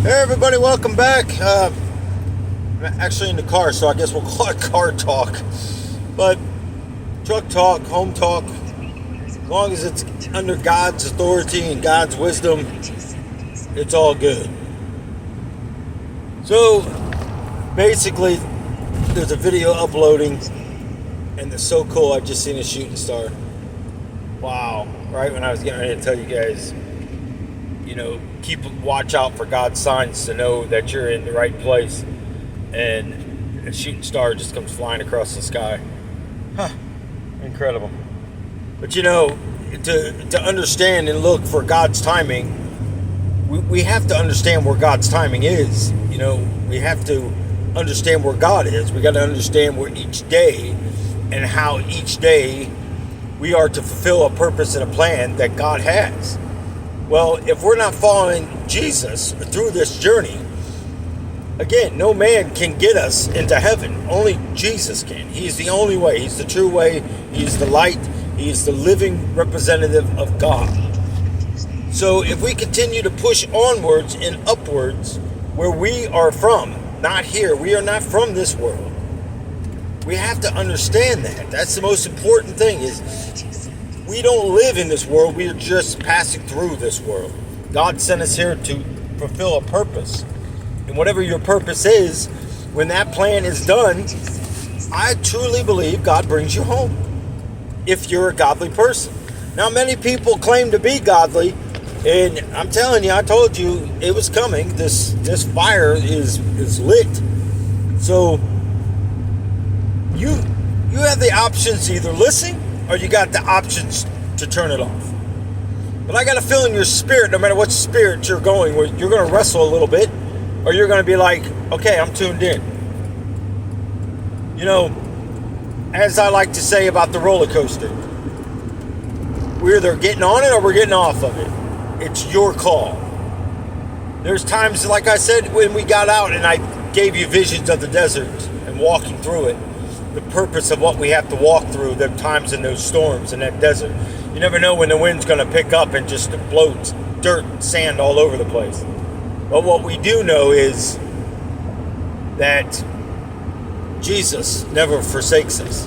Hey everybody, welcome back. I'm actually in the car, so I guess we'll call it car talk. But truck talk, home talk, as long as it's under God's authority and God's wisdom, it's all good. So basically, there's a video uploading, and it's so cool. I've just seen a shooting star. Wow! Right when I was getting ready to tell you guys, watch out for God's signs to know that you're in the right place, and a shooting star just comes flying across the sky. Incredible. But to understand and look for God's timing, we have to understand where God's timing is. We have to understand where God is. We got to understand where each day and how each day we are to fulfill a purpose and a plan that God has. Well, if we're not following Jesus through this journey, again, no man can get us into heaven. Only Jesus can. He's the only way. He's the true way. He's the light. He's the living representative of God. So if we continue to push onwards and upwards where we are from, not here, we are not from this world. We have to understand that. That's the most important thing is we don't live in this world. We are just passing through this world. God sent us here to fulfill a purpose. And whatever your purpose is, when that plan is done, I truly believe God brings you home. If you're a godly person. Now, many people claim to be godly, and I'm telling you, I told you it was coming. This fire is lit. So you have the options to either listen or you got the options to turn it off. But I got a feeling your spirit, no matter what spirit you're going with, you're going to wrestle a little bit, or you're going to be like, okay, I'm tuned in. As I like to say about the roller coaster, we're either getting on it or we're getting off of it. It's your call. There's times, like I said, when we got out and I gave you visions of the desert and walking through it, the purpose of what we have to walk through, the times in those storms in that desert. You never know when the wind's going to pick up and just blow dirt and sand all over the place. But what we do know is that Jesus never forsakes us.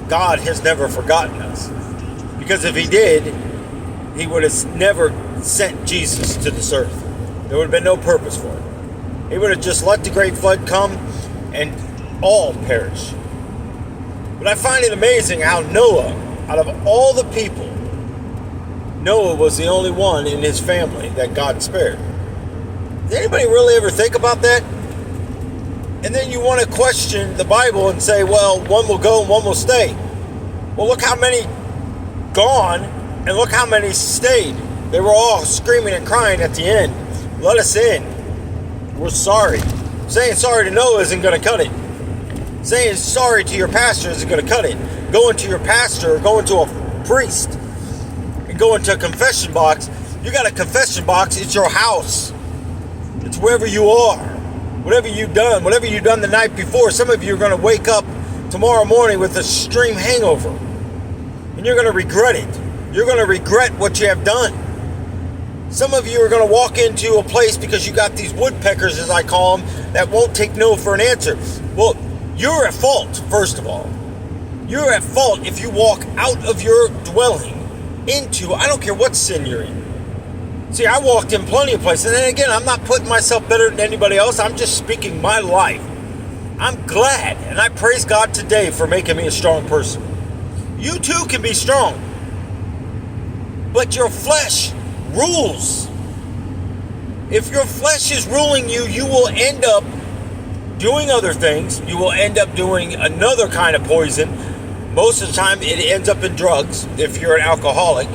God has never forgotten us. Because if he did, he would have never sent Jesus to this earth. There would have been no purpose for it. He would have just let the great flood come and all perish. But I find it amazing how Noah, out of all the people, Noah was the only one in his family that God spared. Did anybody really ever think about that? And then you want to question the Bible and say, well, one will go and one will stay. Well, look how many gone and look how many stayed. They were all screaming and crying at the end. Let us in. We're sorry. Saying sorry to Noah isn't going to cut it. Saying sorry to your pastor isn't going to cut it. Going to your pastor or going to a priest and going to a confession box. You got a confession box. It's your house. It's wherever you are. Whatever you've done the night before. Some of you are going to wake up tomorrow morning with a extreme hangover. And you're going to regret it. You're going to regret what you have done. Some of you are going to walk into a place because you got these woodpeckers, as I call them, that won't take no for an answer. Well, you're at fault, first of all. You're at fault if you walk out of your dwelling into, I don't care what sin you're in. See, I walked in plenty of places, and again, I'm not putting myself better than anybody else. I'm just speaking my life. I'm glad, and I praise God today for making me a strong person. You too can be strong. But your flesh rules. If your flesh is ruling you, you will end up doing other things. You will end up doing another kind of poison. Most of the time, it ends up in drugs if you're an alcoholic.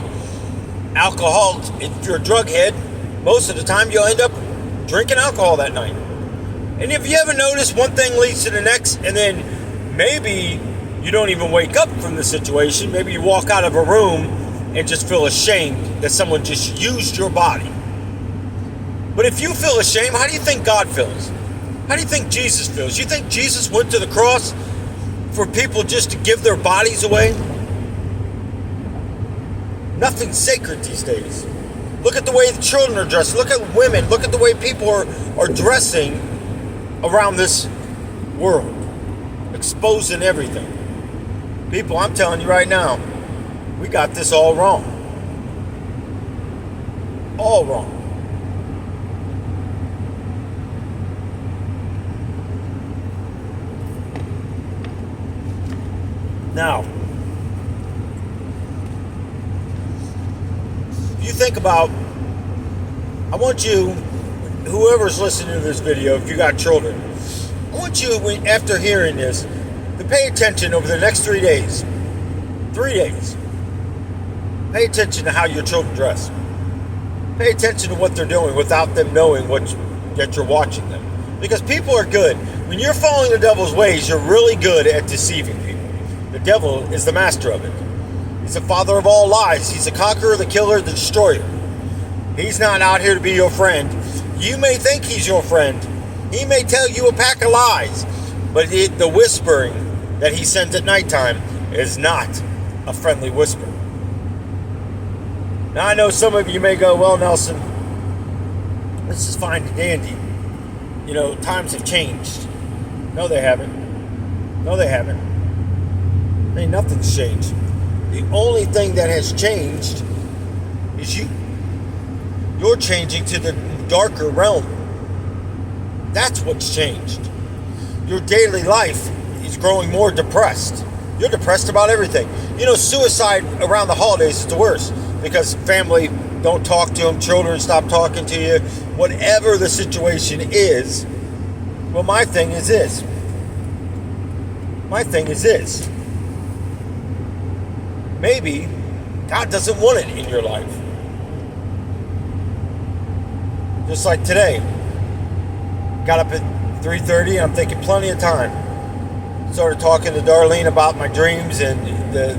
If you're a drug head, most of the time you'll end up drinking alcohol that night. And if you ever notice, one thing leads to the next, and then maybe you don't even wake up from the situation. Maybe you walk out of a room and just feel ashamed that someone just used your body. But if you feel ashamed, how do you think God feels? How do you think Jesus feels? You think Jesus went to the cross for people just to give their bodies away? Nothing's sacred these days. Look at the way the children are dressed. Look at women. Look at the way people are dressing around this world, exposing everything. People, I'm telling you right now, we got this all wrong. All wrong. Now, if you think about, I want you, whoever's listening to this video, if you got children, I want you, after hearing this, to pay attention over the next 3 days. 3 days. Pay attention to how your children dress. Pay attention to what they're doing without them knowing that you're watching them. Because people are good. When you're following the devil's ways, you're really good at deceiving people. The devil is the master of it. He's the father of all lies. He's the conqueror, the killer, the destroyer. He's not out here to be your friend. You may think he's your friend. He may tell you a pack of lies. But the whispering that he sends at nighttime is not a friendly whisper. Now, I know some of you may go, well, Nelson, this is fine and dandy. You know, times have changed. No, they haven't. No, they haven't. Ain't nothing's changed. The only thing that has changed is you. You're changing to the darker realm. That's what's changed. Your daily life is growing more depressed. You're depressed about everything. You know, suicide around the holidays is the worst because family don't talk to them, children stop talking to you, whatever the situation is. Well, my thing is this. Maybe God doesn't want it in your life. Just like today. Got up at 3:30, I'm thinking plenty of time. Started talking to Darlene about my dreams and the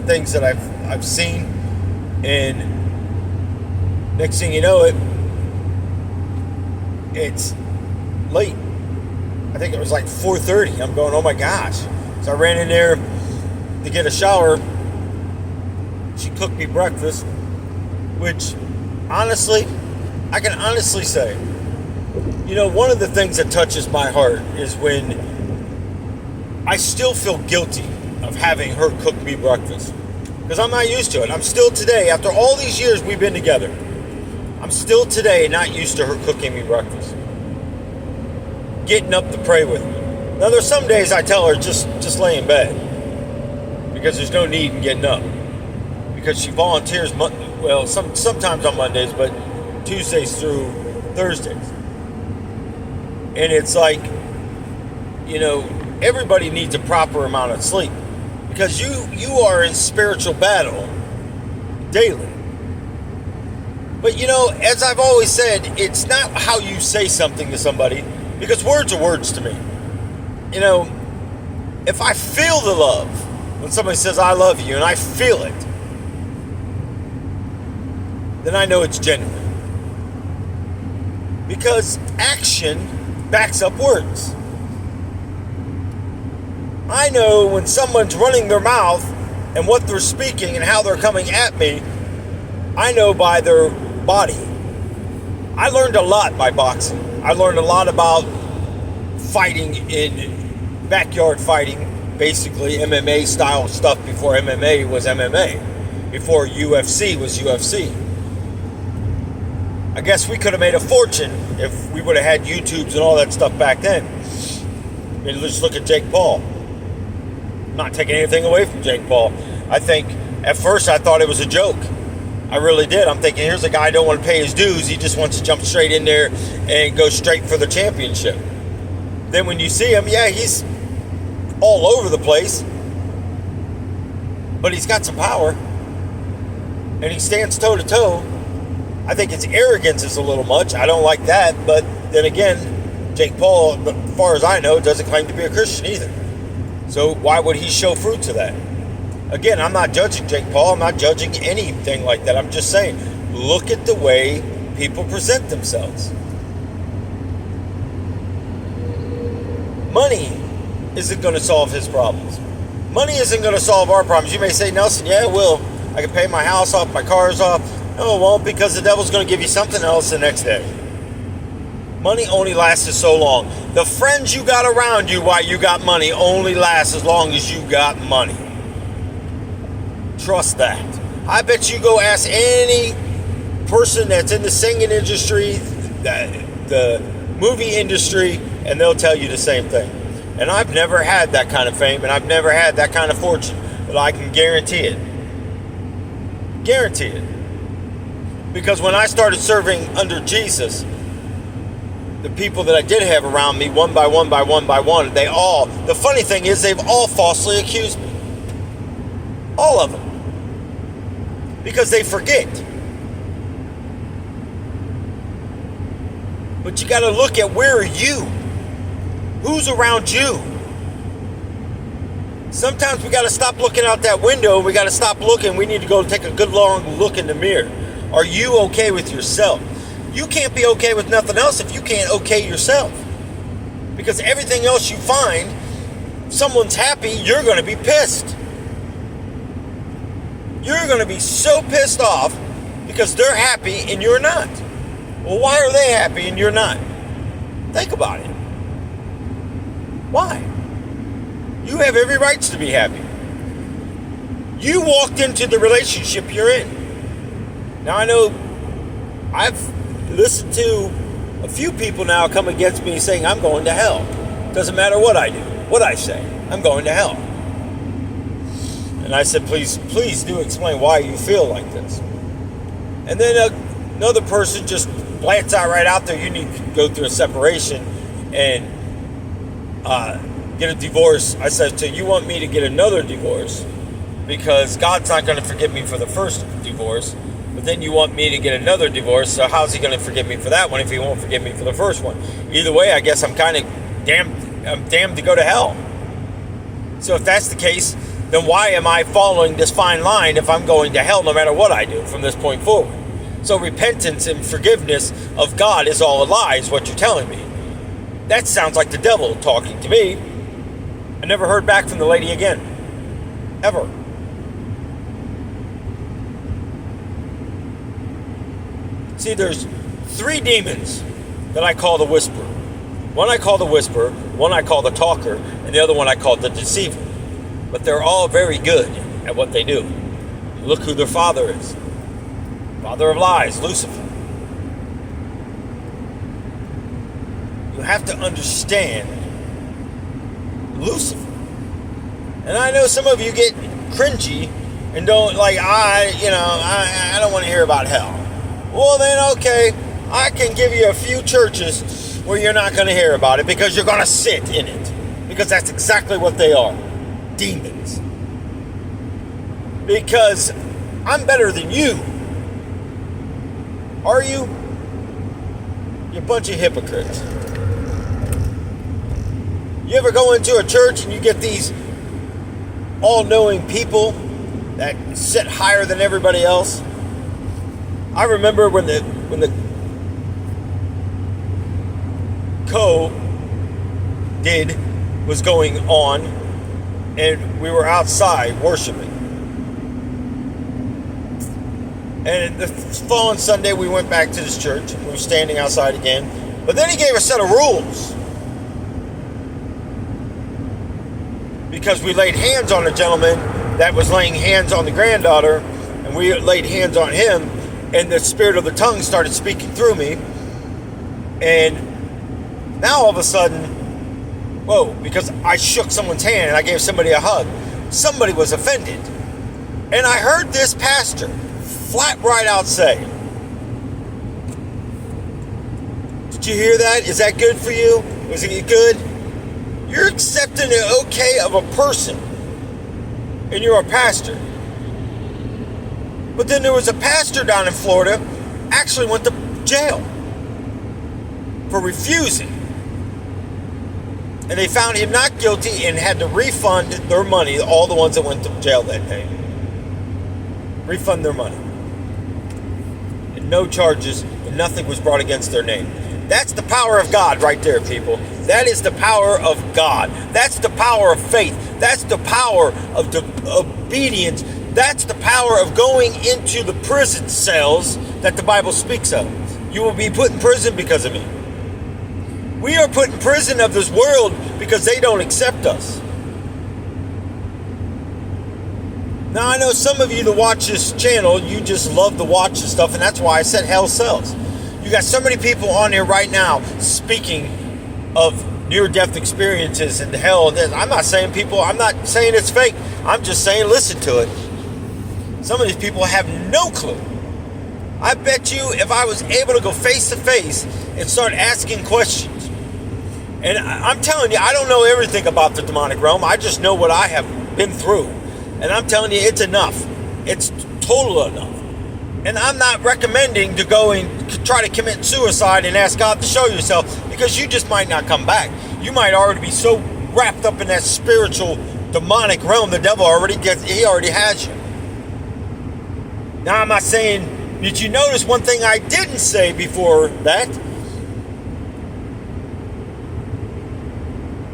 things that I've seen. And next thing you know, it's late. I think it was like 4:30. I'm going, oh my gosh. So I ran in there to get a shower. She cooked me breakfast, which honestly, I can honestly say, you know, one of the things that touches my heart is when I still feel guilty of having her cook me breakfast. Because I'm not used to it. I'm still today, after all these years we've been together, I'm still today not used to her cooking me breakfast. Getting up to pray with me. Now there's some days I tell her just lay in bed. Because there's no need in getting up. Because she volunteers, well, sometimes on Mondays, but Tuesdays through Thursdays. And it's like, you know, everybody needs a proper amount of sleep. Because you are in spiritual battle daily. But you know, as I've always said, it's not how you say something to somebody, because words are words to me. You know, if I feel the love, when somebody says I love you, and I feel it, then I know it's genuine. Because action backs up words. I know when someone's running their mouth and what they're speaking and how they're coming at me, I know by their body. I learned a lot by boxing. I learned a lot about fighting in backyard fighting, basically MMA style stuff before MMA was MMA, before UFC was UFC. I guess we could have made a fortune if we would have had YouTubes and all that stuff back then. I mean, just look at Jake Paul. I'm not taking anything away from Jake Paul. I think, at first I thought it was a joke. I really did. I'm thinking, here's a guy who don't want to pay his dues. He just wants to jump straight in there and go straight for the championship. Then when you see him, yeah, he's all over the place. But he's got some power. And he stands toe to toe. I think his arrogance is a little much. I don't like that. But then again, Jake Paul, as far as I know, doesn't claim to be a Christian either. So why would he show fruit to that? Again, I'm not judging Jake Paul. I'm not judging anything like that. I'm just saying, look at the way people present themselves. Money isn't going to solve his problems. Money isn't going to solve our problems. You may say, Nelson, yeah, it will. I can pay my house off, my cars off. No, it won't, because the devil's going to give you something else the next day. Money only lasts so long. The friends you got around you while you got money only last as long as you got money. Trust that. I bet you go ask any person that's in the singing industry, the movie industry, and they'll tell you the same thing. And I've never had that kind of fame, and I've never had that kind of fortune, but I can guarantee it. Guarantee it. Because when I started serving under Jesus, the people that I did have around me, one by one, the funny thing is, they've all falsely accused me. All of them. Because they forget. But you got to look at, where are you? Who's around you? Sometimes we got to stop looking out that window. We got to stop looking. We need to go take a good long look in the mirror. Are you okay with yourself? You can't be okay with nothing else if you can't okay yourself. Because everything else you find, someone's happy, you're going to be pissed. You're going to be so pissed off because they're happy and you're not. Well, why are they happy and you're not? Think about it. Why? You have every right to be happy. You walked into the relationship you're in. Now, I know I've listened to a few people now come against me saying I'm going to hell. Doesn't matter what I do, what I say, I'm going to hell. And I said, please do explain why you feel like this. And then another person just blants out right out there, you need to go through a separation and get a divorce. I said, so you want me to get another divorce because God's not going to forgive me for the first divorce, but then you want me to get another divorce, so how's he going to forgive me for that one if he won't forgive me for the first one? Either way, I guess I'm damned to go to hell. So if that's the case, then why am I following this fine line if I'm going to hell no matter what I do from this point forward? So repentance and forgiveness of God is all a lie, is what you're telling me. That sounds like the devil talking to me. I never heard back from the lady again. Ever. See, there's 3 demons that I call the whisperer. One I call the whisperer, one I call the talker, and the other one I call the deceiver. But they're all very good at what they do. Look who their father is. Father of lies, Lucifer. You have to understand Lucifer. And I know some of you get cringy and don't I don't want to hear about hell. Well then, okay, I can give you a few churches where you're not going to hear about it because you're going to sit in it. Because that's exactly what they are. Demons. Because I'm better than you. Are you? You're a bunch of hypocrites. You ever go into a church and you get these all-knowing people that sit higher than everybody else? I remember when the COVID was going on and we were outside worshiping. And the following Sunday we went back to this church. We were standing outside again. But then he gave a set of rules. Because we laid hands on a gentleman that was laying hands on the granddaughter, and we laid hands on him, and the spirit of the tongue started speaking through me. And now all of a sudden, whoa, because I shook someone's hand and I gave somebody a hug, somebody was offended. And I heard this pastor flat right out say, did you hear that? Is that good for you? Was it good? You're accepting the okay of a person, and you're a pastor. But then there was a pastor down in Florida actually went to jail for refusing. And they found him not guilty and had to refund their money, all the ones that went to jail that day. Refund their money. And no charges, and nothing was brought against their name. That's the power of God right there, people. That is the power of God. That's the power of faith. That's the power of the obedience That's the power of going into the prison cells that the Bible speaks of. You will be put in prison because of me. We are put in prison of this world because they don't accept us. Now, I know some of you that watch this channel, you just love to watch this stuff, and that's why I said hell sells. You got so many people on here right now speaking of near-death experiences and hell. I'm not saying it's fake. I'm just saying listen to it. Some of these people have no clue. I bet you if I was able to go face to face and start asking questions, and I'm telling you, I don't know everything about the demonic realm. I just know what I have been through. And I'm telling you, it's enough. It's total enough. And I'm not recommending to go and try to commit suicide and ask God to show yourself, because you just might not come back. You might already be so wrapped up in that spiritual demonic realm, the devil already has you. Now, I'm not saying, did you notice one thing I didn't say before that?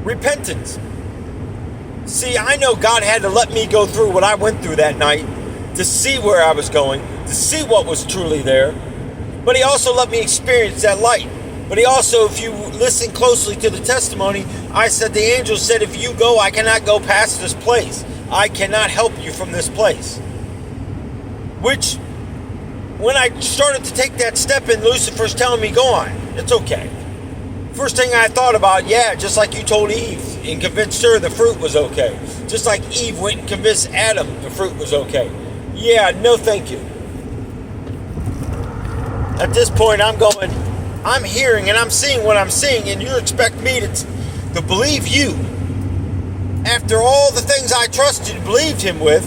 Repentance. See, I know God had to let me go through what I went through that night to see where I was going, to see what was truly there. But he also let me experience that light. But he also, if you listen closely to the testimony, I said, the angel said, if you go, I cannot go past this place. I cannot help you from this place. Which, when I started to take that step and Lucifer's telling me, go on, it's okay. First thing I thought about, yeah, just like you told Eve and convinced her the fruit was okay. Just like Eve went and convinced Adam the fruit was okay. Yeah, no thank you. At this point, I'm hearing and I'm seeing what I'm seeing, and you expect me to believe you. After all the things I trusted and believed him with,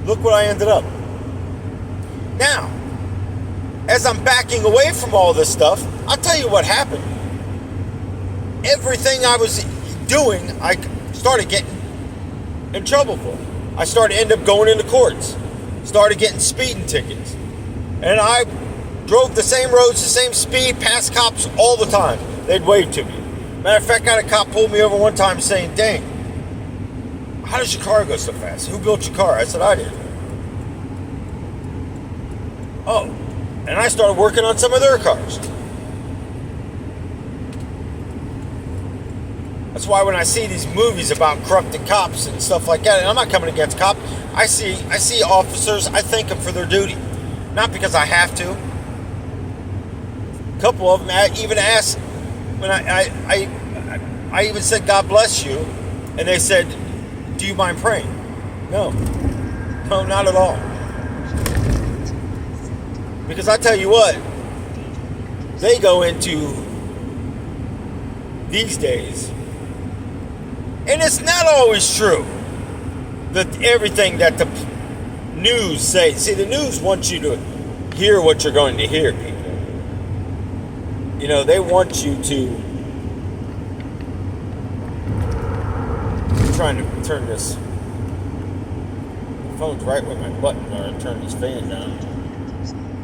look what I ended up. Now, as I'm backing away from all this stuff, I'll tell you what happened. Everything I was doing, I started getting in trouble for. I started end up going into courts. Started getting speeding tickets. And I drove the same roads, the same speed, past cops all the time. They'd wave to me. Matter of fact, I had a cop pull me over one time saying, dang, how does your car go so fast? Who built your car? I said, I did. Oh. And I started working on some of their cars. That's why when I see these movies about corrupted cops and stuff like that, and I'm not coming against cops, I see officers, I thank them for their duty. Not because I have to. A couple of them even asked, when I even said, God bless you, and they said, do you mind praying? No, not at all. Because I tell you what, they go into these days, and it's not always true that everything that the news say. See, the news wants you to hear what you're going to hear, people. You know, they want you to. I'm trying to turn this. The phone's right with my button where I turn this fan down.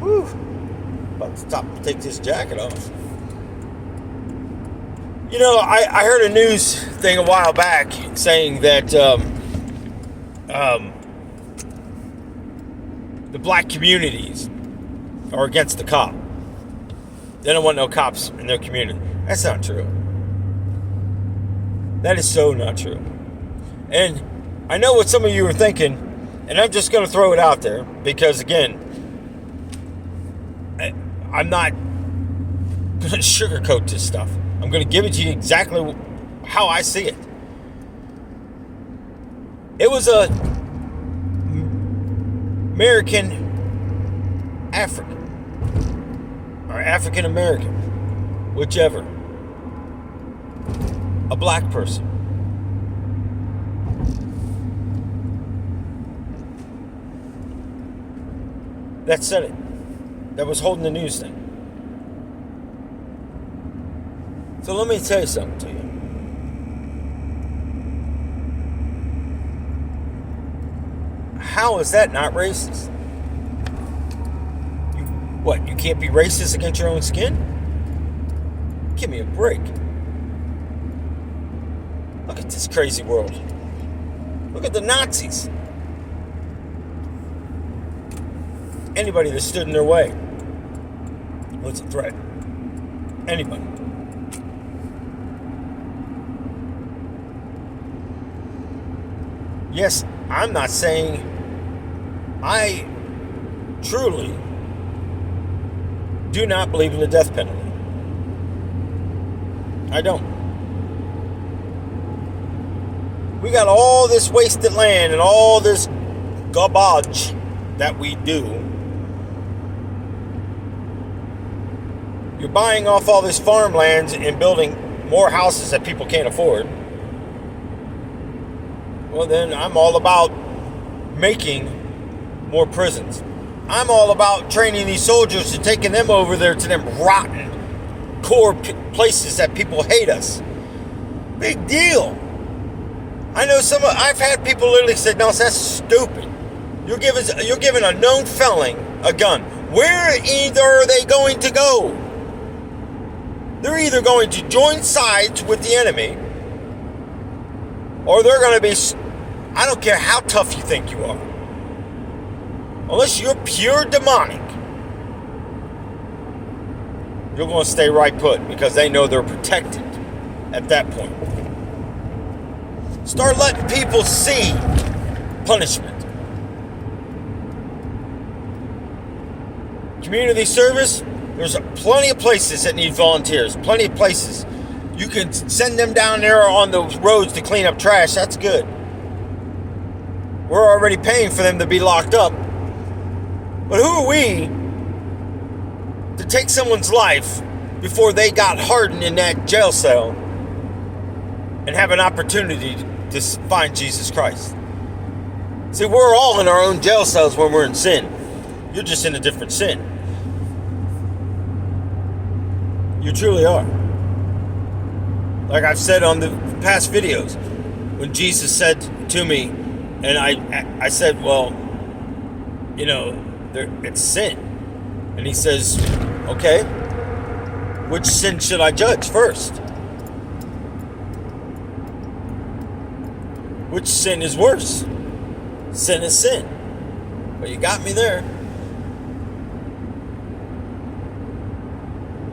Whew. About to take this jacket off. You know, I heard a news thing a while back saying that the black communities are against the cop. They don't want no cops in their community. That's not true. That is so not true. And I know what some of you are thinking, and I'm just going to throw it out there because, again, I'm not going to sugarcoat this stuff. I'm going to give it to you exactly how I see it. It was a American African or African American, whichever, a black person. That said it. That was holding the news thing. So let me tell you something to you. How is that not racist? You can't be racist against your own skin? Give me a break. Look at this crazy world. Look at the Nazis. Anybody that stood in their way was a threat. Anybody. Yes, I'm not saying I truly do not believe in the death penalty. I don't. We got all this wasted land and all this garbage that we do. You're buying off all this farmlands and building more houses that people can't afford. Well, then I'm all about making more prisons. I'm all about training these soldiers and taking them over there to them rotten, poor places that people hate us. Big deal. I know I've had people literally say, no, that's stupid. You're giving a known felon a gun. Where either are they going to go? They're either going to join sides with the enemy, or they're going to be, I don't care how tough you think you are. Unless you're pure demonic, you're going to stay right put because they know they're protected at that point. Start letting people see punishment. Community service, there's plenty of places that need volunteers. Plenty of places. You can send them down there on the roads to clean up trash. That's good. We're already paying for them to be locked up. But who are we to take someone's life before they got hardened in that jail cell and have an opportunity to find Jesus Christ? See, we're all in our own jail cells when we're in sin. You're just in a different sin. You truly are. Like I've said on the past videos, when Jesus said to me, and I said, well, you know, it's sin. And he says, okay, which sin should I judge first? Which sin is worse? Sin is sin. But you got me there.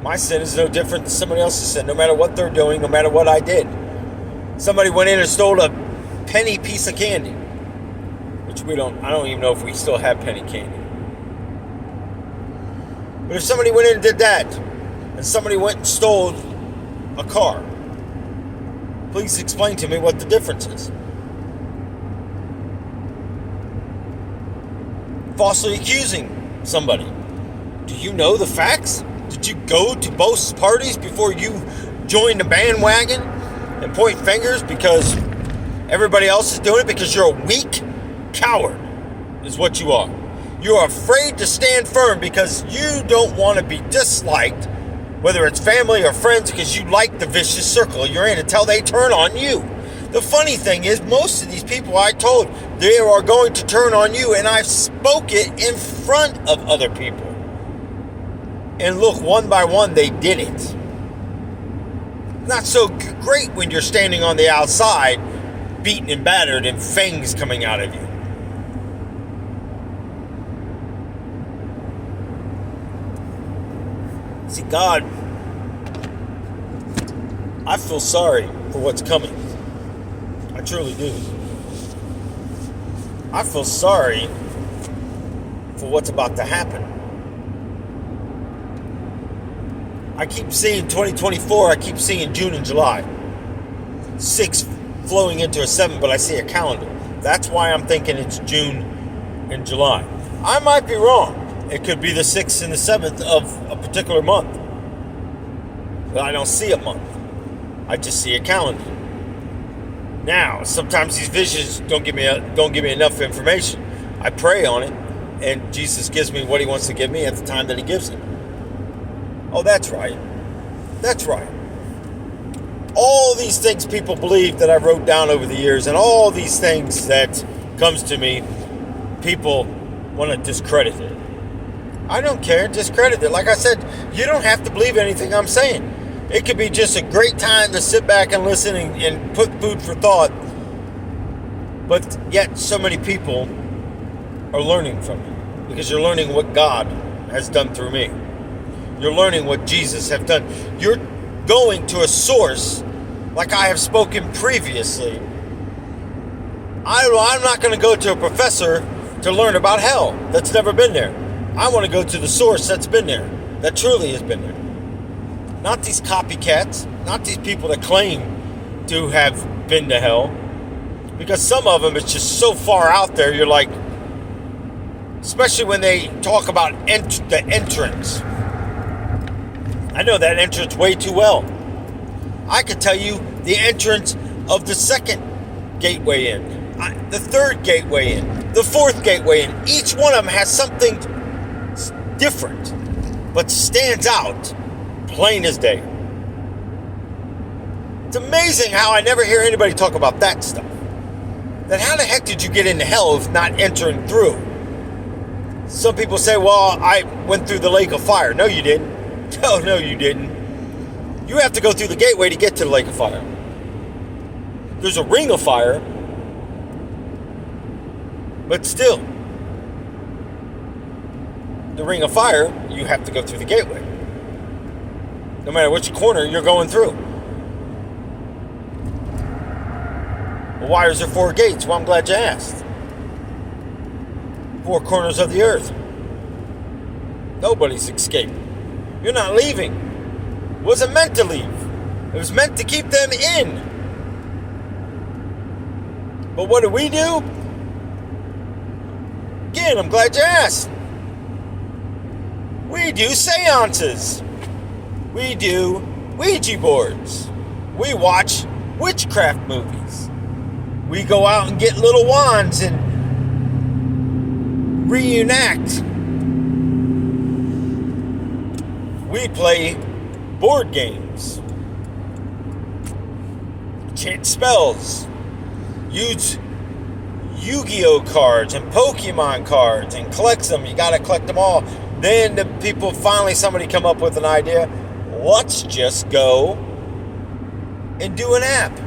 My sin is no different than somebody else's sin, no matter what they're doing, no matter what I did. Somebody went in and stole a penny piece of candy, which I don't even know if we still have penny candy. But if somebody went in and did that, and somebody went and stole a car, please explain to me what the difference is. Falsely accusing somebody. Do you know the facts? Did you go to both parties before you joined the bandwagon and point fingers because everybody else is doing it? Because you're a weak coward is what you are. You're afraid to stand firm because you don't want to be disliked, whether it's family or friends, because you like the vicious circle you're in until they turn on you. The funny thing is, most of these people I told, they are going to turn on you, and I spoke it in front of other people. And look, one by one, they did it. Not so great when you're standing on the outside, beaten and battered, and fangs coming out of you. See, God, I feel sorry for what's coming. I truly do. I feel sorry for what's about to happen. I keep seeing 2024, I keep seeing June and July. 6 flowing into a 7, but I see a calendar. That's why I'm thinking it's June and July. I might be wrong. It could be the 6th and the 7th of a particular month. But I don't see a month. I just see a calendar. Now, sometimes these visions don't give me enough information. I pray on it, and Jesus gives me what he wants to give me at the time that he gives it. Oh, that's right. That's right. All these things people believe that I wrote down over the years, and all these things that comes to me, people want to discredit it. I don't care. Discredit it. Like I said, you don't have to believe anything I'm saying. It could be just a great time to sit back and listen and put food for thought But yet so many people are learning from it, because you're learning what God has done through me. You're learning what Jesus has done. You're going to a source, like I have spoken previously. I'm not going to go to a professor to learn about hell that's never been there. I want to go to the source that's been there, that truly has been there. Not these copycats, not these people that claim to have been to hell. Because some of them, it's just so far out there, you're like, especially when they talk about the entrance. I know that entrance way too well. I could tell you the entrance of the second gateway in, the third gateway in, the fourth gateway in. Each one of them has something different, but stands out plain as day. It's amazing how I never hear anybody talk about that stuff. Then how the heck did you get into hell if not entering through? Some people say, well, I went through the lake of fire. No, you didn't. No, you didn't. You have to go through the gateway to get to the lake of fire. There's a ring of fire, but still, the ring of fire, you have to go through the gateway. No matter which corner you're going through. Well, why is there 4 gates? Well, I'm glad you asked. 4 corners of the earth. Nobody's escaping. You're not leaving. It wasn't meant to leave. It was meant to keep them in. But what do? Again, I'm glad you asked. We do seances. We do Ouija boards. We watch witchcraft movies. We go out and get little wands and reenact. We play board games. Chant spells. Use Yu-Gi-Oh cards and Pokemon cards and collect them. You gotta collect them all. Then the people, somebody come up with an idea. Let's just go and do an app.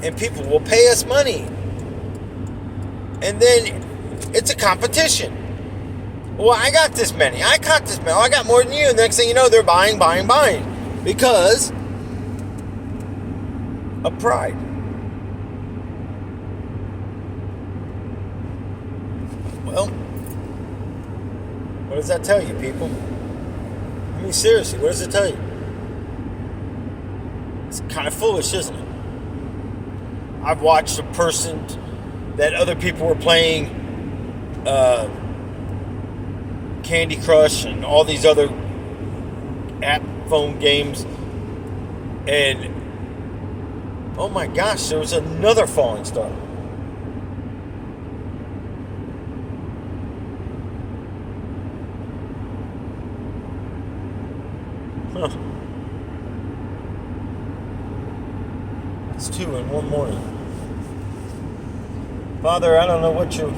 And people will pay us money. And then it's a competition. Well, I got this many. I got more than you. And the next thing you know, they're buying. Because of pride. Well, what does that tell you, people? I mean, seriously, what does it tell you? It's kind of foolish, isn't it? I've watched a person that other people were playing Candy Crush and all these other app phone games, and oh my gosh, there was another falling star. Huh. It's 2 in one morning. Father, I don't know what you're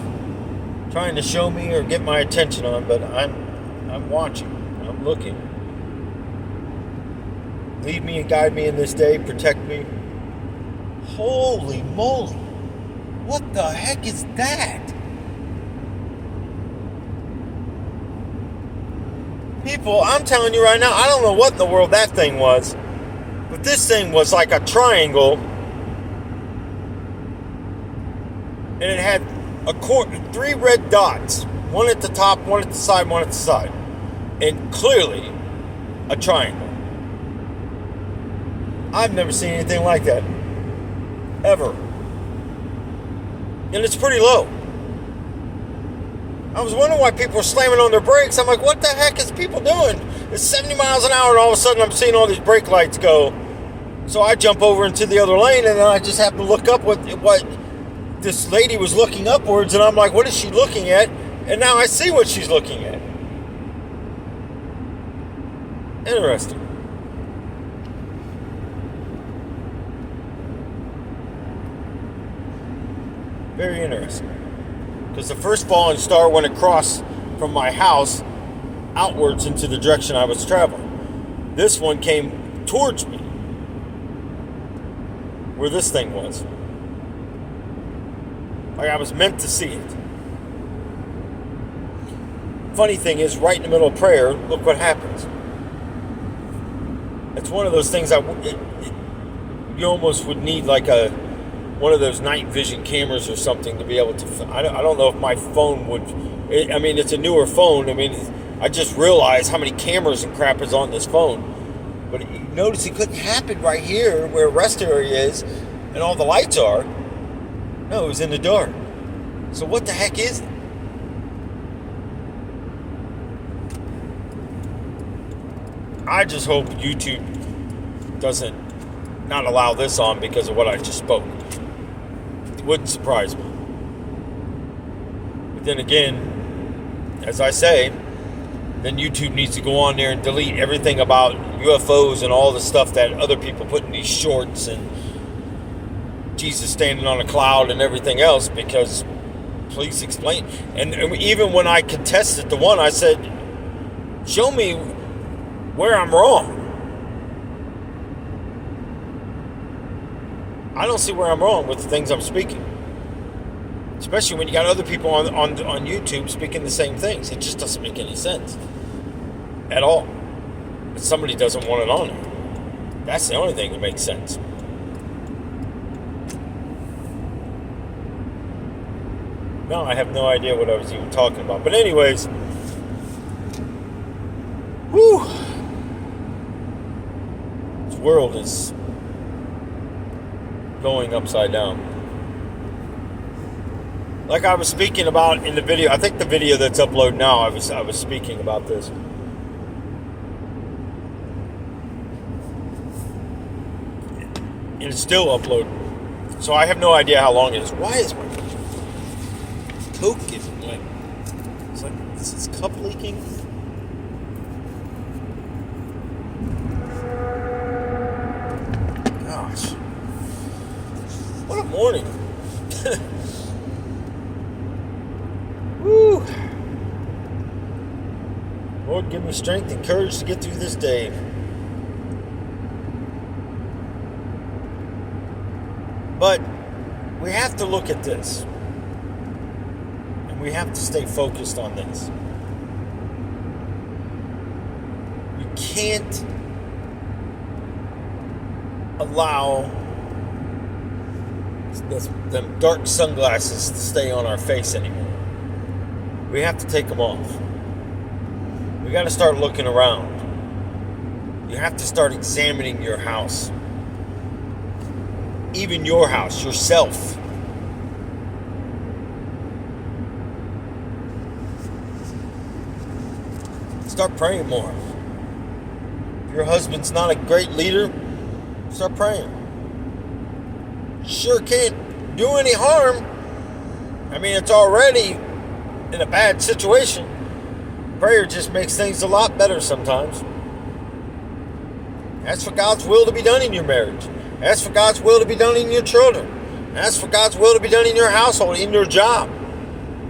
trying to show me or get my attention on, but I'm watching. I'm looking. Lead me and guide me in this day. Protect me. Holy moly. What the heck is that? People, I'm telling you right now, I don't know what in the world that thing was. But this thing was like a triangle. And it had 3 red dots. One at the top, one at the side, one at the side. And clearly, a triangle. I've never seen anything like that. Ever. And it's pretty low. I was wondering why people were slamming on their brakes. I'm like, what the heck is people doing? It's 70 miles an hour and all of a sudden I'm seeing all these brake lights go. So I jump over into the other lane and then I just happen to look up what this lady was looking upwards, and I'm like, what is she looking at? And now I see what she's looking at. Interesting. Very interesting. Because the first falling star went across from my house outwards into the direction I was traveling. This one came towards me, where this thing was. Like I was meant to see it. Funny thing is, right in the middle of prayer, look what happens. It's one of those things you almost would need like one of those night vision cameras or something to be able to. I don't know if my phone would. It's a newer phone. I just realized how many cameras and crap is on this phone. But you notice it couldn't happen right here where rest area is and all the lights are. No, it was in the dark. So what the heck is it? I just hope YouTube doesn't not allow this on because of what I just spoke. It wouldn't surprise me. But then again, as I say, then YouTube needs to go on there and delete everything about UFOs and all the stuff that other people put in these shorts and Jesus standing on a cloud and everything else, because please explain. And even when I contested the one, I said, show me where I'm wrong. I don't see where I'm wrong with the things I'm speaking. Especially when you got other people on YouTube speaking the same things. It just doesn't make any sense at all. But somebody doesn't want it on there. That's the only thing that makes sense. No, I have no idea what I was even talking about. But anyways, whew. This world is going upside down. Like I was speaking about in the video, I think the video that's uploaded now, I was speaking about this. And it's still uploaded. So I have no idea how long it is. Why is my Coke getting like, is this cup leaking? Gosh. What a morning. Woo. Lord, give me strength and courage to get through this day. But we have to look at this. And we have to stay focused on this. You can't allow them dark sunglasses to stay on our face anymore. We have to take them off. We got to start looking around. You have to start examining your house. Even your house, yourself. Start praying more. If your husband's not a great leader, start praying. Sure can't do any harm. It's already in a bad situation. Prayer just makes things a lot better sometimes. Ask for God's will to be done in your marriage. Ask for God's will to be done in your children. Ask for God's will to be done in your household, in your job.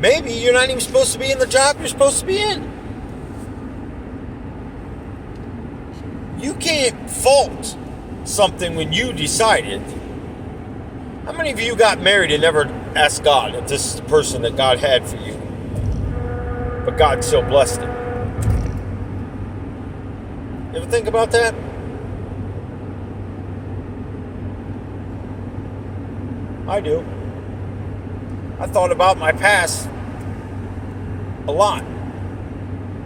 Maybe you're not even supposed to be in the job you're supposed to be in. You can't fault something when you decided. How many of you got married and never asked God if this is the person that God had for you? But God still blessed it. You ever think about that? I do. I thought about my past a lot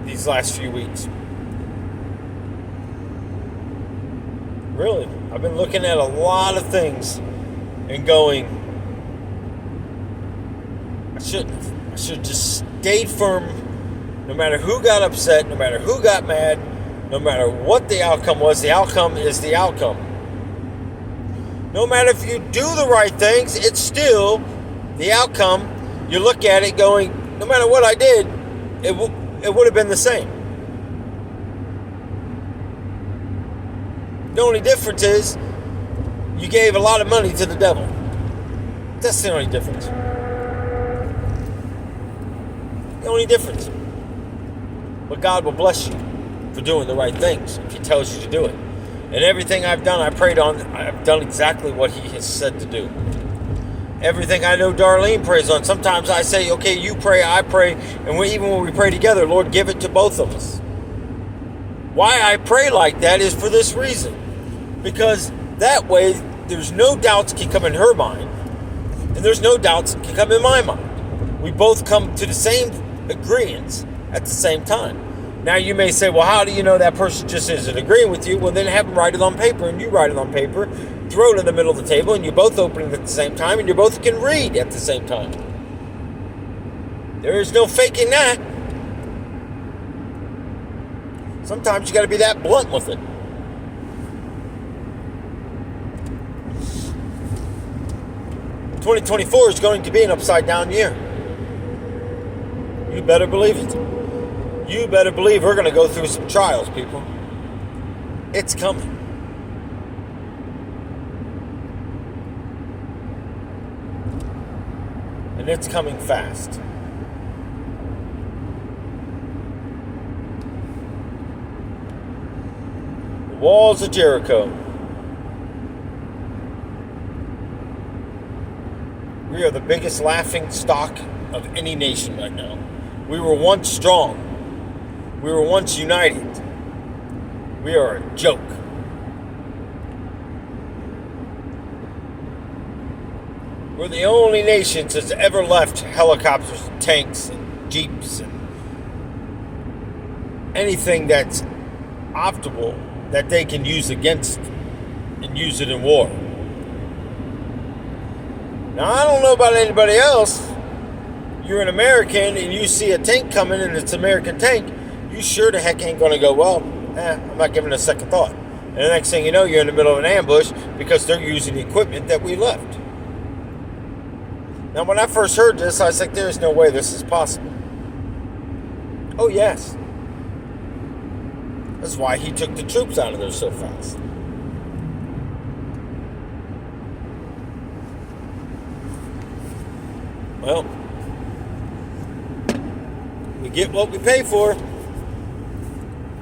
these last few weeks. Really. I've been looking at a lot of things and going, I should have just stayed firm no matter who got upset, no matter who got mad, no matter what the outcome was. The outcome is the outcome. No matter if you do the right things, it's still the outcome. You look at it going, no matter what I did, it would have been the same. The only difference is you gave a lot of money to the devil. That's the only difference. The only difference. But God will bless you for doing the right things if He tells you to do it. And everything I've done, I've done exactly what He has said to do. everything I know Darlene prays on. Sometimes I say, okay, you pray, I pray, and even when we pray together, Lord, give it to both of us. Why I pray like that is for this reason. Because that way, there's no doubts can come in her mind, and there's no doubts can come in my mind. We both come to the same agreements at the same time. Now you may say, well, how do you know that person just isn't agreeing with you? Well, then have them write it on paper, and you write it on paper, throw it in the middle of the table, and you both open it at the same time, and you both can read at the same time. There is no faking that. Sometimes you got to be that blunt with it. "2024 is going to be an upside down year. You better believe it. You better believe we're going to go through some trials, people. It's coming. And it's coming fast. The walls of Jericho. We are the biggest laughing stock of any nation right now. We were once strong. We were once united. We are a joke. We're the only nation that's ever left helicopters and tanks and jeeps and anything that's optimal that they can use against and use it in war. Now, I don't know about anybody else. You're an American and you see a tank coming and it's an American tank, you sure the heck ain't going to go, well, I'm not giving it a second thought. And the next thing you know, you're in the middle of an ambush because they're using the equipment that we left. Now, when I first heard this, I was like, there's no way this is possible. Oh, yes. That's why he took the troops out of there so fast. Well, we get what we pay for.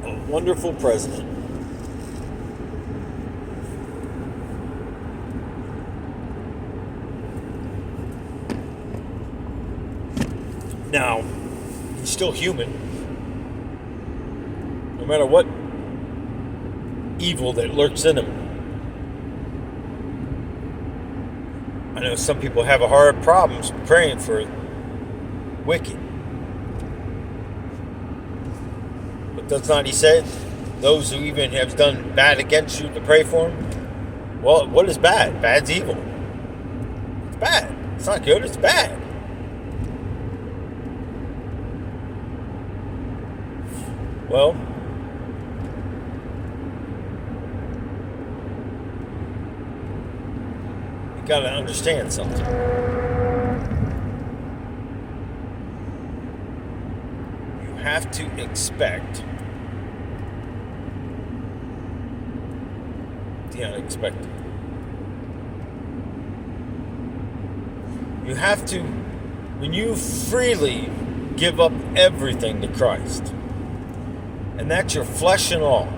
A wonderful president. Now, he's still human. No matter what evil that lurks in him. I know some people have a hard problems praying for wicked. But does not he say, those who even have done bad against you to pray for them? Well, what is bad? Bad's evil. It's bad. It's not good, it's bad. Well, you got to understand something. You have to expect the unexpected. You have to, when you freely give up everything to Christ, and that's your flesh and all,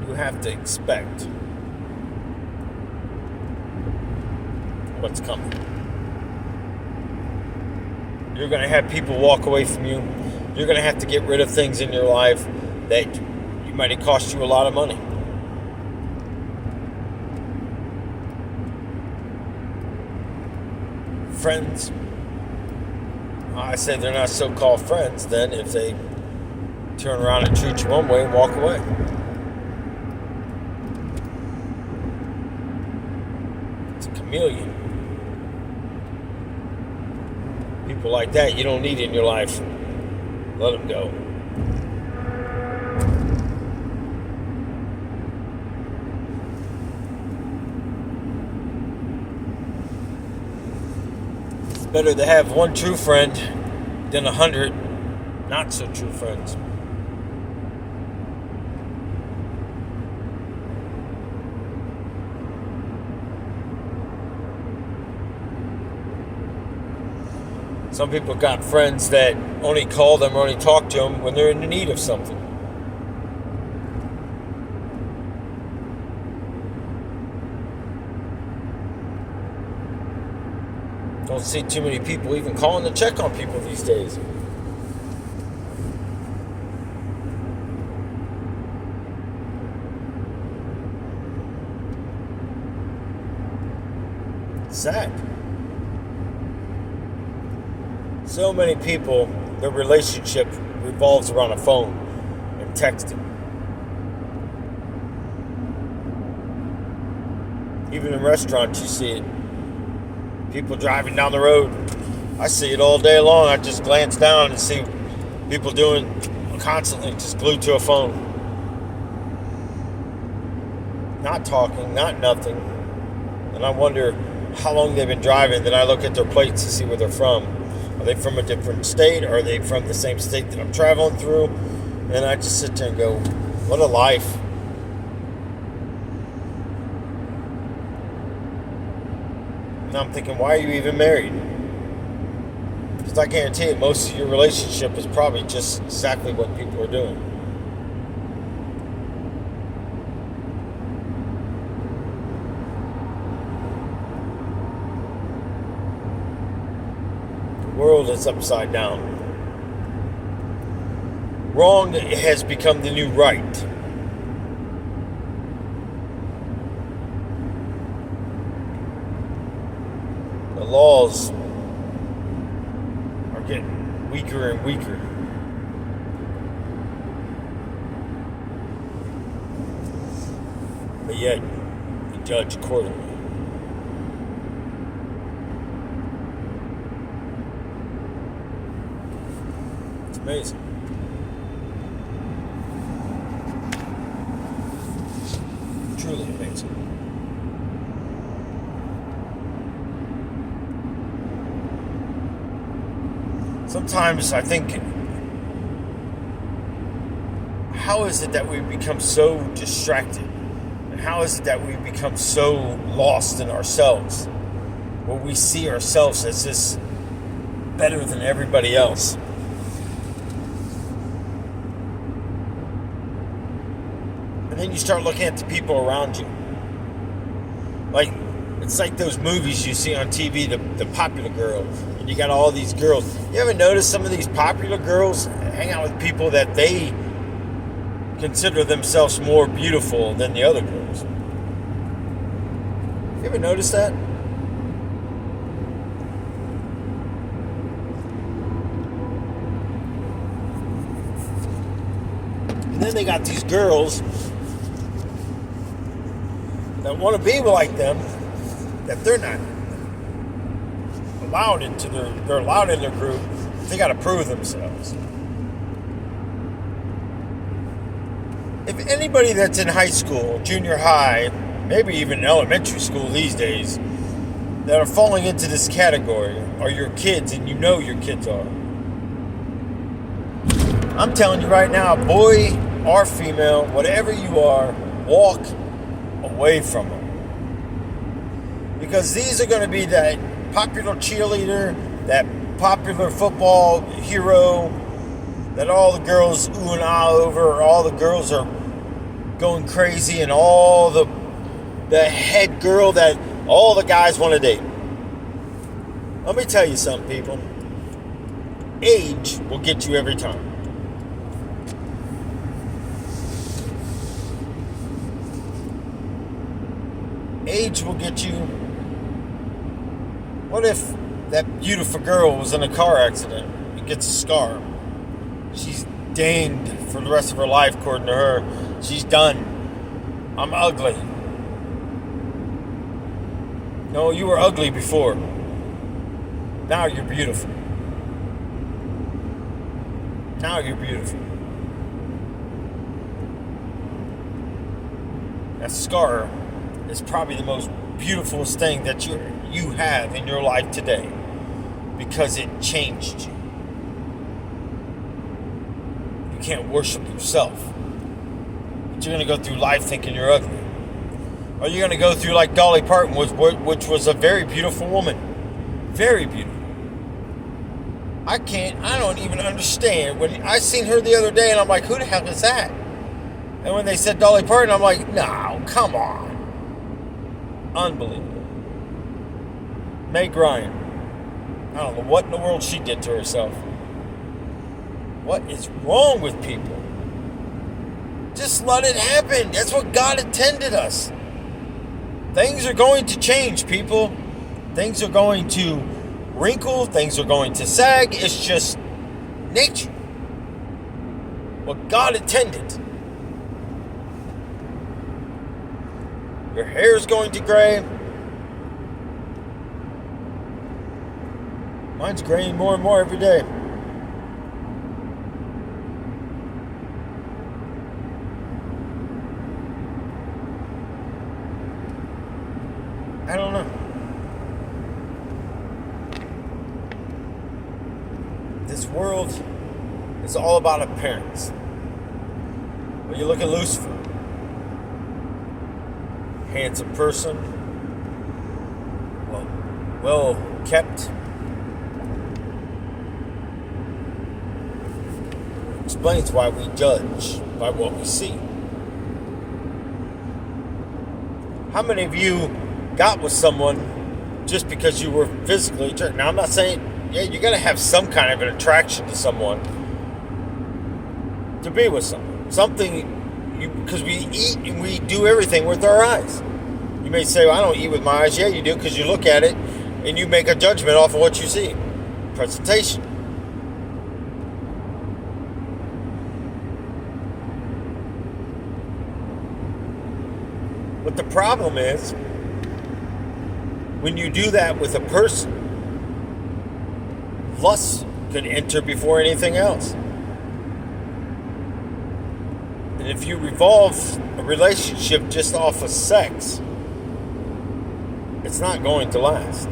you have to expect what's coming. You're going to have people walk away from you. You're going to have to get rid of things in your life that might have cost you a lot of money. Friends, I say they're not so-called friends then if they turn around and treat you one way and walk away. It's a chameleon. People like that you don't need in your life. Let them go. It's better to have one true friend than 100 not so true friends. Some people got friends that only call them or only talk to them when they're in need of something. don't see too many people even calling to check on people these days. Sad. So many people, their relationship revolves around a phone and texting. Even in restaurants, you see it. People driving down the road. I see it all day long. I just glance down and see people doing constantly, just glued to a phone. Not talking, not nothing. And I wonder how long they've been driving. Then I look at their plates to see where they're from. Are they from a different state? Or are they from the same state that I'm traveling through? And I just sit there and go, what a life. And I'm thinking, why are you even married? Because I guarantee you, most of your relationship is probably just exactly what people are doing. The world is upside down. Wrong has become the new right. The laws are getting weaker and weaker. But yet, you judge accordingly. It's amazing. Truly amazing. Sometimes I think, how is it that we become so distracted? And how is it that we become so lost in ourselves? Where we see ourselves as this better than everybody else? And then you start looking at the people around you. Like, it's like those movies you see on TV, the popular girl. And you got all these girls. You ever notice some of these popular girls hang out with people that they consider themselves more beautiful than the other girls? You ever notice that? And then they got these girls that want to be like them, that they're not allowed into they're allowed in their group. They got to prove themselves. If anybody that's in high school, junior high, maybe even elementary school these days, that are falling into this category are your kids, and you know your kids are. I'm telling you right now, boy or female, whatever you are, walk away from them. Because these are going to be that popular cheerleader, that popular football hero that all the girls ooh and ah over, or all the girls are going crazy, and all the head girl that all the guys want to date. Let me tell you something, people. Age will get you every time. Age will get you. What if that beautiful girl was in a car accident and gets a scar? She's dinged for the rest of her life, according to her. She's done. I'm ugly. No, you were ugly before. Now you're beautiful. Now you're beautiful. That scar is probably the most beautifulest thing that you have in your life today, because it changed you. You can't worship yourself, but you're going to go through life thinking you're ugly. Or you're going to go through like Dolly Parton was, which was a very beautiful woman. Very beautiful. I don't even understand. When I seen her the other day and I'm like, who the hell is that? And when they said Dolly Parton, I'm like, no, come on. Unbelievable. Meg Ryan. I don't know what in the world she did to herself. What is wrong with people? Just let it happen. That's what God intended us. Things are going to change, people. Things are going to wrinkle. Things are going to sag. It's just nature. What God intended. Your hair is going to gray. Mine's graying more and more every day. I don't know. This world is all about appearance. When you look at Lucifer, handsome person, well kept, explains why we judge by what we see. How many of you got with someone just because you were physically attracted? Now, I'm not saying, you got to have some kind of an attraction to someone to be with someone. Because we eat and we do everything with our eyes. You may say, well, I don't eat with my eyes. Yeah, you do, because you look at it and you make a judgment off of what you see. Presentation. But the problem is, when you do that with a person, lust could enter before anything else. And if you revolve a relationship just off of sex, it's not going to last.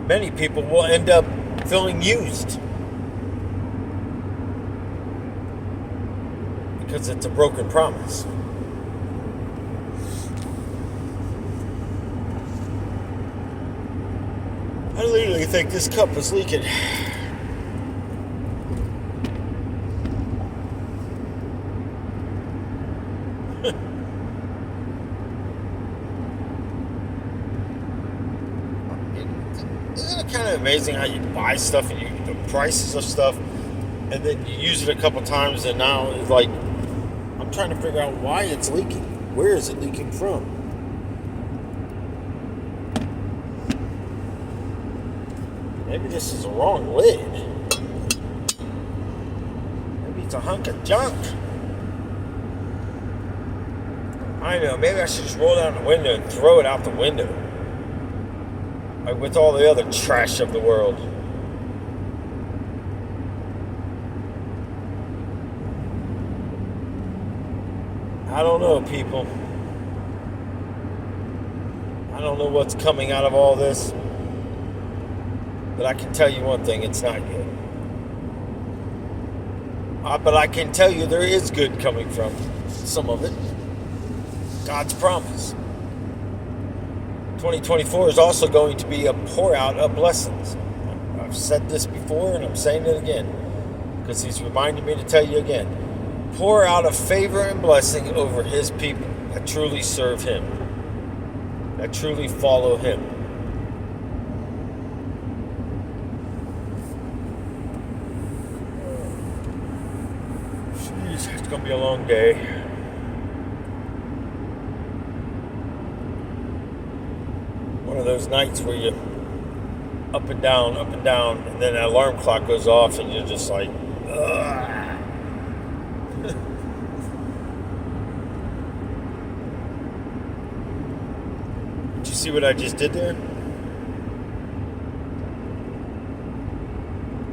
Many people will end up feeling used because it's a broken promise. I literally think this cup is leaking. Isn't it kind of amazing how you buy stuff and the prices of stuff, and then you use it a couple times, and now it's like, I'm trying to figure out why it's leaking. Where is it leaking from? Maybe this is the wrong lid. Maybe it's a hunk of junk. I know, maybe I should just roll down the window and throw it out the window. Like with all the other trash of the world. I don't know, people. I don't know what's coming out of all this. But I can tell you one thing, it's not good. But I can tell you there is good coming from some of it. God's promise. 2024 is also going to be a pour out of blessings. I've said this before and I'm saying it again because he's reminded me to tell you again. Pour out a favor and blessing over his people that truly serve him, that truly follow him. Jeez, it's going to be a long day. One of those nights where you up and down, and then that alarm clock goes off and you're just like, ugh. Did you see what I just did there?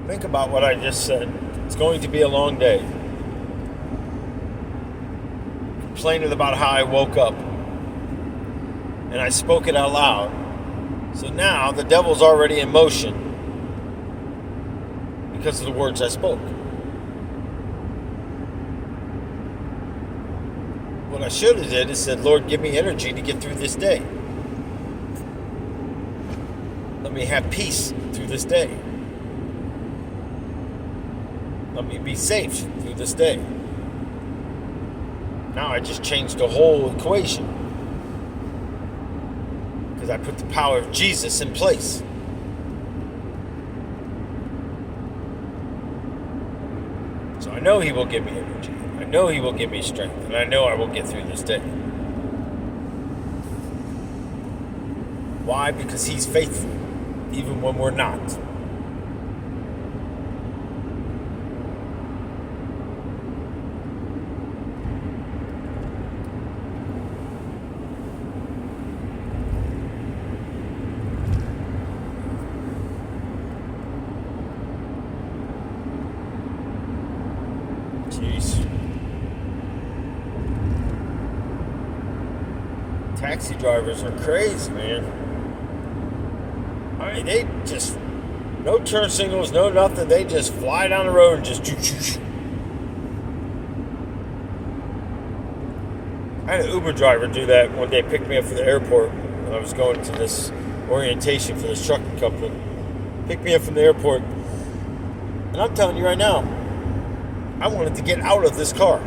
Think about what I just said. It's going to be a long day. Complaining about how I woke up. And I spoke it out loud. So now the devil's already in motion because of the words I spoke. What I should have did is said, Lord, give me energy to get through this day. Let me have peace through this day. Let me be safe through this day. Now I just changed the whole equation. because I put the power of Jesus in place. So I know He will give me energy. I know He will give me strength. And I know I will get through this day. Why? Because He's faithful, even when we're not. Jeez. Taxi drivers are crazy, man. I mean, they just, no turn signals, no nothing. They just fly down the road and just choo-choo. I had an Uber driver do that one day, pick me up from the airport when I was going to this orientation for this trucking company. Picked me up from the airport. And I'm telling you right now, I wanted to get out of this car.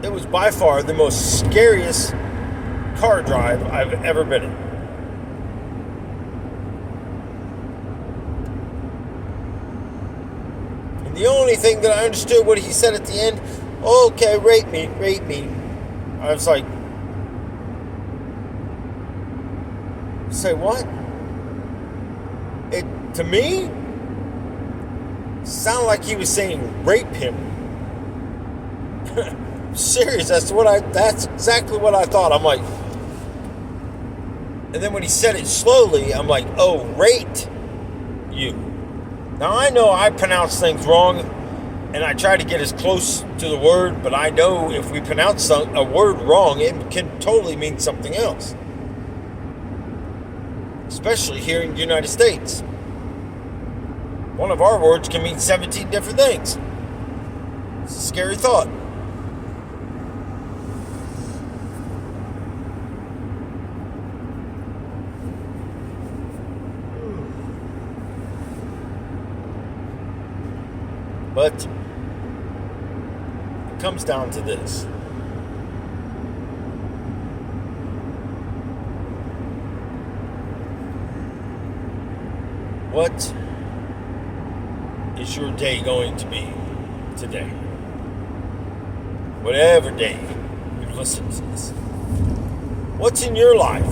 It was by far the most scariest car drive I've ever been in. And the only thing that I understood what he said at the end, okay, rate me. I was like, say what? It, to me, sounded like he was saying rape him. Serious, that's exactly what I thought. I'm like, and then when he said it slowly, I'm like, oh, rate you. Now I know I pronounce things wrong, and I try to get as close to the word, but I know if we pronounce a word wrong, it can totally mean something else. Especially here in the United States. One of our words can mean 17 different things. It's a scary thought. But it comes down to this. What is your day going to be today? Whatever day you listen to this. What's in your life?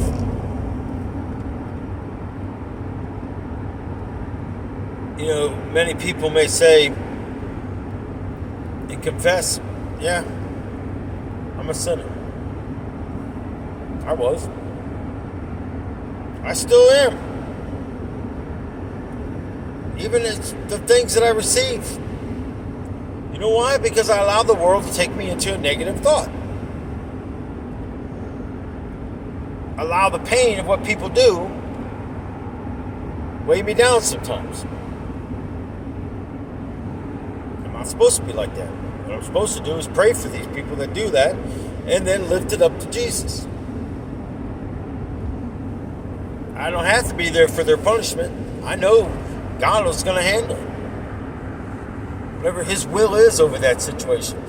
You know, many people may say and confess, yeah, I'm a sinner. I was. I still am. Even it's the things that I receive. You know why? Because I allow the world to take me into a negative thought. Allow the pain of what people do weigh me down sometimes. I'm not supposed to be like that. What I'm supposed to do is pray for these people that do that and then lift it up to Jesus. I don't have to be there for their punishment. I know God is going to handle it. Whatever His will is over that situation.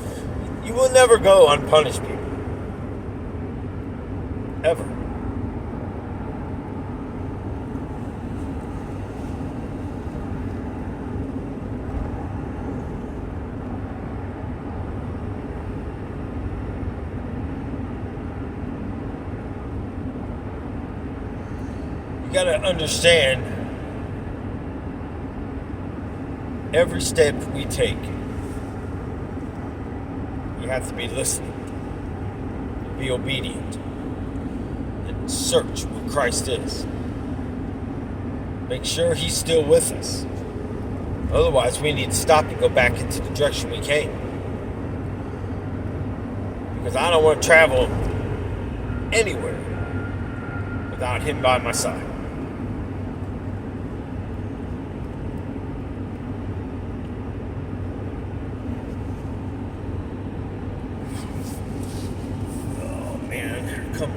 You will never go unpunished, people. Ever. You got to understand, every step we take, we have to be listening, be obedient, and search where Christ is. Make sure He's still with us. Otherwise, we need to stop and go back into the direction we came. Because I don't want to travel anywhere without Him by my side. Come on.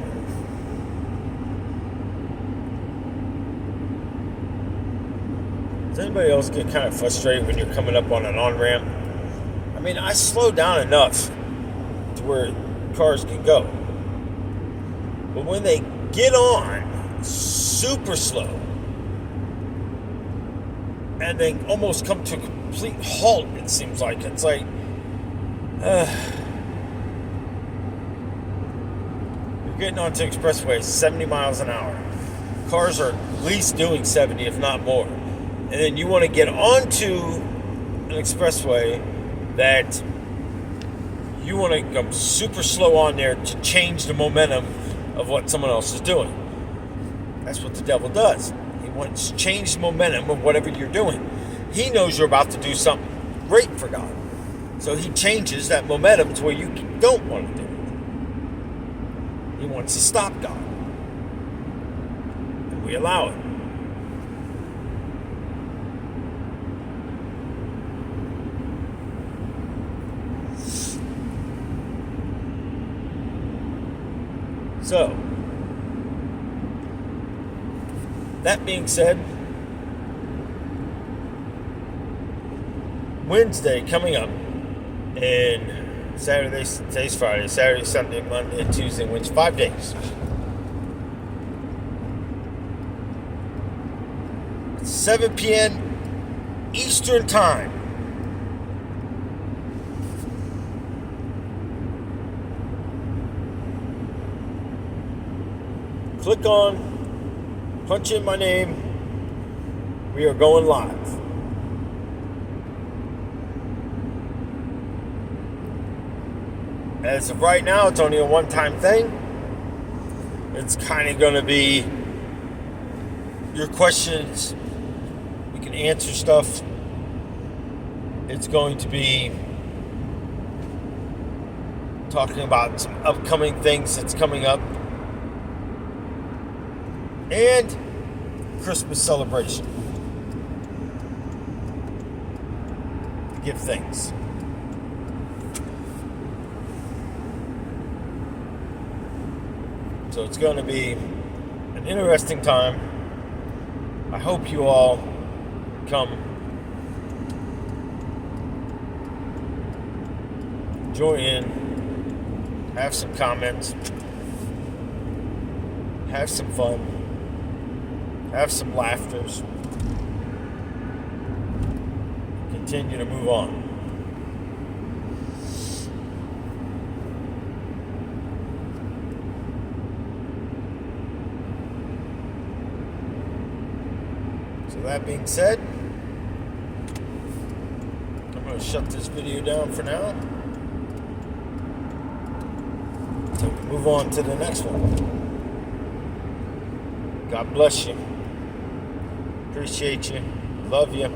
Does anybody else get kind of frustrated when you're coming up on an on-ramp? I mean, I slow down enough to where cars can go. But when they get on super slow and then almost come to a complete halt, it seems like. It's like, you're getting onto expressways 70 miles an hour. Cars are at least doing 70, if not more. And then you want to get onto an expressway that you want to go super slow on there to change the momentum of what someone else is doing. That's what the devil does. He wants to change the momentum of whatever you're doing. He knows you're about to do something great for God. So he changes that momentum to where you don't want to do it. He wants to stop God. And we allow it. So, that being said, Wednesday coming up, and today's Friday, Saturday, Sunday, Monday, Tuesday, Wednesday, 5 days. 7 p.m. Eastern Time. Click on, punch in my name. We are going live. As of right now, it's only a one-time thing. It's kind of going to be your questions. We can answer stuff. It's going to be talking about some upcoming things that's coming up. And Christmas celebration. Give thanks. So it's going to be an interesting time. I hope you all come join in, have some comments, have some fun, have some laughters, continue to move on. So that being said, I'm going to shut this video down for now. So we move on to the next one. God bless you. Appreciate you. Love you.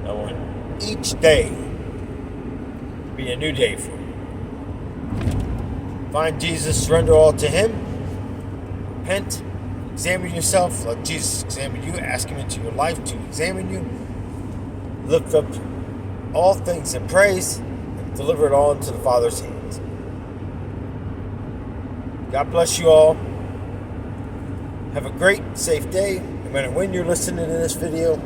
I want each day to be a new day for you. Find Jesus, surrender all to Him. Repent. Examine yourself. Let Jesus examine you. Ask Him into your life to examine you. Lift up all things in praise and deliver it all into the Father's hands. God bless you all. Have a great, safe day. No matter when you're listening to this video.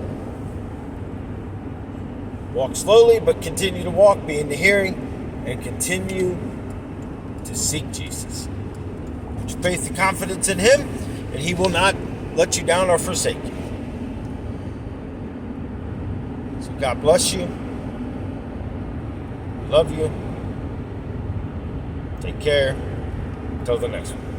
Walk slowly, but continue to walk. Be in the hearing and continue to seek Jesus. Put your faith and confidence in Him, and He will not let you down or forsake you. So God bless you. Love you. Take care. Until the next one.